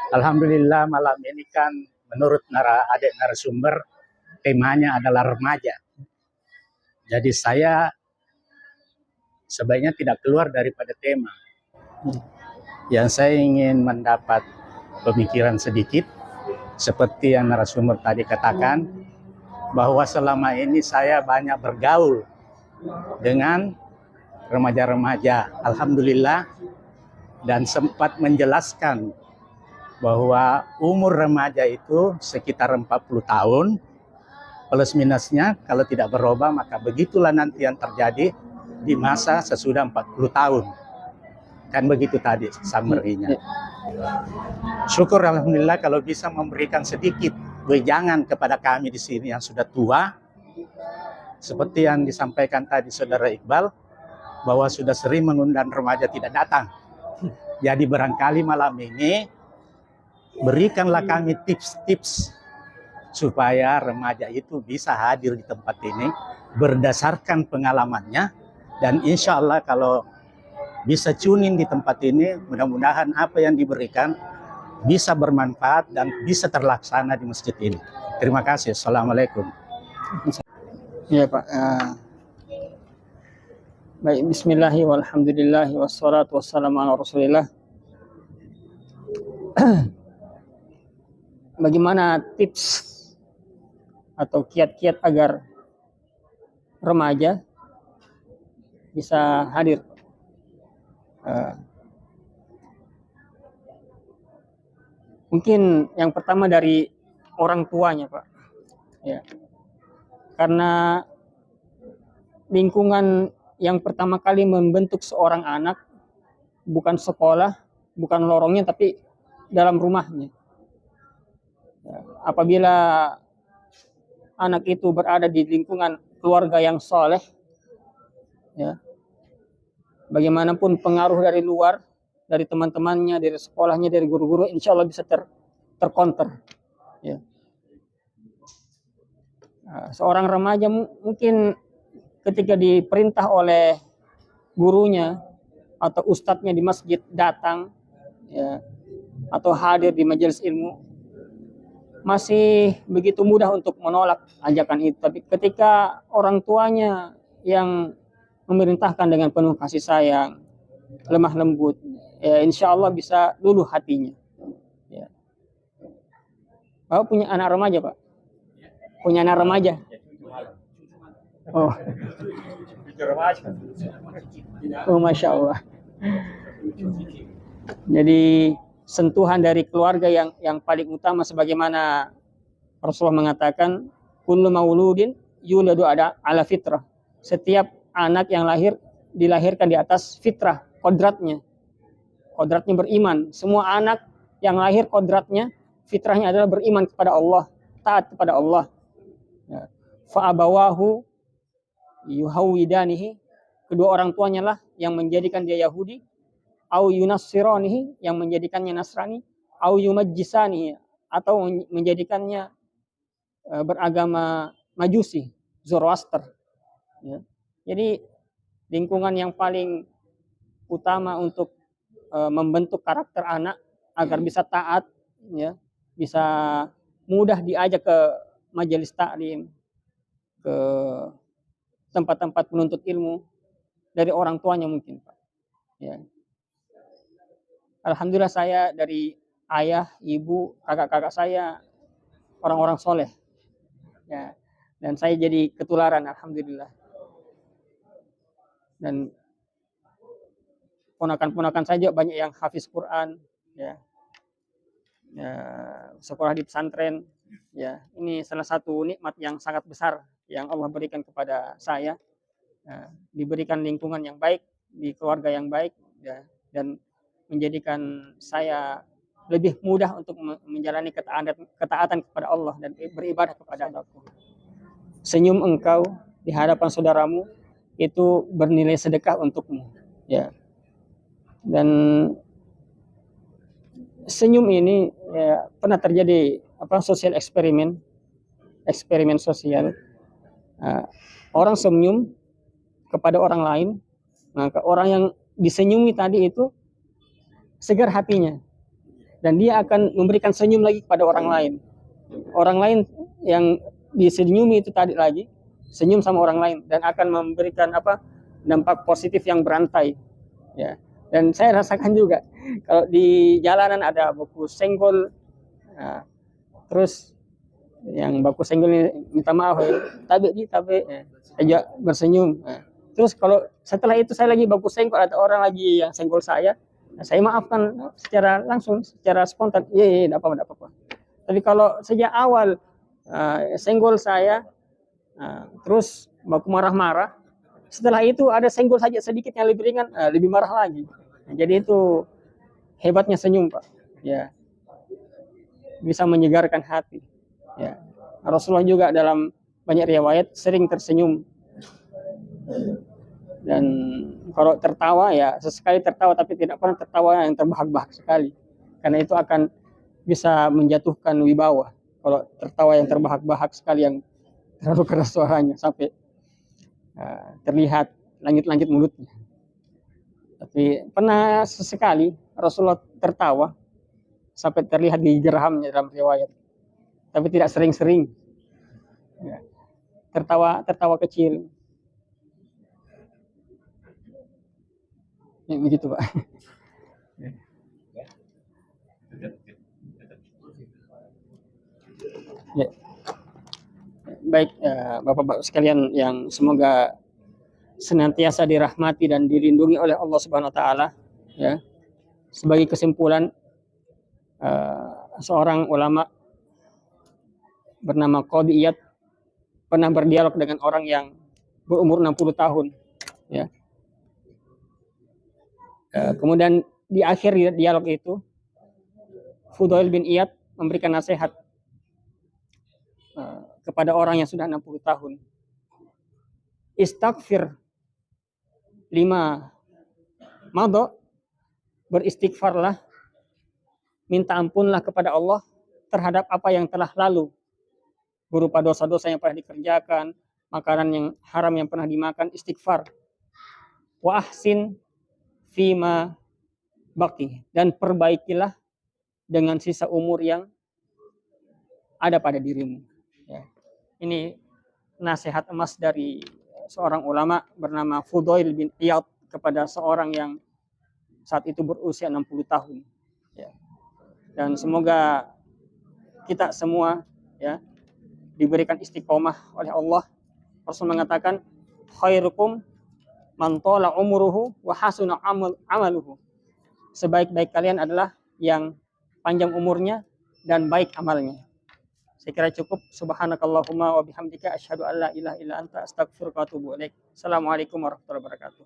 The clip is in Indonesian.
Alhamdulillah malam ini kan menurut adik narasumber temanya adalah remaja. Jadi saya sebaiknya tidak keluar daripada tema. Yang saya ingin mendapat pemikiran sedikit seperti yang narasumber tadi katakan, bahwa selama ini saya banyak bergaul dengan remaja-remaja, alhamdulillah, dan sempat menjelaskan bahwa umur remaja itu sekitar 40 tahun, plus minusnya kalau tidak berubah maka begitulah nanti yang terjadi di masa sesudah 40 tahun. Kan begitu tadi summary-nya. Syukur alhamdulillah kalau bisa memberikan sedikit wejangan kepada kami di sini yang sudah tua. Seperti yang disampaikan tadi Saudara Iqbal, bahwa sudah sering mengundang remaja tidak datang. Jadi barangkali malam ini berikanlah kami tips-tips supaya remaja itu bisa hadir di tempat ini berdasarkan pengalamannya, dan insya Allah kalau bisa tune in di tempat ini, mudah-mudahan apa yang diberikan bisa bermanfaat dan bisa terlaksana di masjid ini. Terima kasih. Assalamualaikum. Ya Pak. Baik, bismillahi walhamdulillahi wassalatu wassalamu ala rasulillah. Bagaimana tips atau kiat-kiat agar remaja bisa hadir? Mungkin yang pertama dari orang tuanya, Pak. Ya. Karena lingkungan yang pertama kali membentuk seorang anak bukan sekolah, bukan lorongnya, tapi dalam rumahnya. Ya. Apabila anak itu berada di lingkungan keluarga yang soleh, ya, bagaimanapun pengaruh dari luar, dari teman-temannya, dari sekolahnya, dari guru-guru, insya Allah bisa tercounter. Ya. Seorang remaja mungkin ketika diperintah oleh gurunya atau ustadznya di masjid datang, ya, atau hadir di majelis ilmu, masih begitu mudah untuk menolak ajakan itu. Tapi ketika orang tuanya yang memerintahkan dengan penuh kasih sayang, lemah lembut, ya insya Allah bisa luluh hatinya. Ya. Bapak punya anak remaja, Pak? Punya anak remaja? Oh, oh Masya Allah. Jadi sentuhan dari keluarga yang paling utama, sebagaimana Rasulullah mengatakan, kullu mauludin yuladu ala fitrah. Setiap anak yang dilahirkan di atas fitrah, kodratnya beriman. Semua anak yang lahir kodratnya, fitrahnya adalah beriman kepada Allah, taat kepada Allah. Ya. Fa'abawahu yuhawidanihi, kedua orang tuanya lah yang menjadikan dia Yahudi, au yunassiranihi, yang menjadikannya Nasrani, au yumajjisanihi, atau menjadikannya beragama Majusi, Zoroaster. Ya. Jadi lingkungan yang paling utama untuk membentuk karakter anak agar bisa taat, ya, bisa mudah diajak ke majelis taklim, ke tempat-tempat menuntut ilmu, dari orang tuanya mungkin, Pak. Ya. Alhamdulillah saya dari ayah, ibu, kakak-kakak saya orang-orang soleh. Ya. Dan saya jadi ketularan, alhamdulillah. Dan ponakan-ponakan saya juga banyak yang hafiz Quran, ya. Ya, sekolah di pesantren, ya. Ini salah satu nikmat yang sangat besar yang Allah berikan kepada saya. Ya, diberikan lingkungan yang baik, di keluarga yang baik, ya, dan menjadikan saya lebih mudah untuk menjalani ketaatan kepada Allah dan beribadah kepada Allah. Senyum engkau di hadapan saudaramu itu bernilai sedekah untukmu, ya. Dan senyum ini, ya, pernah terjadi sosial eksperimen sosial. Orang senyum kepada orang lain, maka orang yang disenyumi tadi itu segar hatinya, dan dia akan memberikan senyum lagi kepada orang lain. Orang lain yang disenyumi itu tadi lagi senyum sama orang lain dan akan memberikan dampak positif yang berantai, ya. Dan saya rasakan juga kalau di jalanan ada baku senggol, nah, terus yang baku senggol ini minta maaf, tabe aja bersenyum. Nah, terus kalau setelah itu saya lagi baku senggol, ada orang lagi yang senggol saya, nah, saya maafkan secara langsung, secara spontan, iya, tidak apa-apa. Tapi kalau sejak awal senggol saya, terus baku marah-marah, setelah itu ada senggol saja sedikit yang lebih ringan, lebih marah lagi. Nah, jadi itu hebatnya senyum, Pak. Ya, bisa menyegarkan hati. Ya, Rasulullah juga dalam banyak riwayat sering tersenyum. Dan kalau tertawa ya sesekali tertawa, tapi tidak pernah tertawa yang terbahak-bahak sekali. Karena itu akan bisa menjatuhkan wibawa. Kalau tertawa yang terbahak-bahak sekali, yang terlalu keras suaranya sampai terlihat langit-langit mulutnya. Tapi pernah sesekali Rasulullah tertawa sampai terlihat di gerahamnya dalam riwayat. Tapi tidak sering-sering. Ya. Tertawa kecil. Ya, begitu, Pak. Ya. Baik, Bapak-bapak sekalian yang semoga senantiasa dirahmati dan dilindungi oleh Allah Subhanahu wa taala, ya. Sebagai kesimpulan, seorang ulama bernama Qadhi Iyad pernah berdialog dengan orang yang berumur 60 tahun, ya. Kemudian di akhir dialog itu Fudail bin Iyad memberikan nasihat kepada orang yang sudah 60 tahun. Istaghfir lima madha, beristighfarlah, minta ampunlah kepada Allah terhadap apa yang telah lalu, berupa dosa-dosa yang pernah dikerjakan, makanan yang haram yang pernah dimakan, istighfar. Wa ahsin fima baqi, dan perbaikilah dengan sisa umur yang ada pada dirimu. Ya. Ini nasihat emas dari seorang ulama bernama Fudail bin Iyad kepada seorang yang saat itu berusia 60 tahun. Ya. Dan semoga kita semua, ya, diberikan istiqomah oleh Allah. Rasul mengatakan, khairukum man tala umruhu wa hasuna amaluhu. Sebaik-baik kalian adalah yang panjang umurnya dan baik amalnya. Saya kira cukup. Subhanakallahumma wa bihamdika asyhadu an la ilaha illa anta astaghfiruka wa atubu ilaik. Assalamualaikum warahmatullahi wabarakatuh.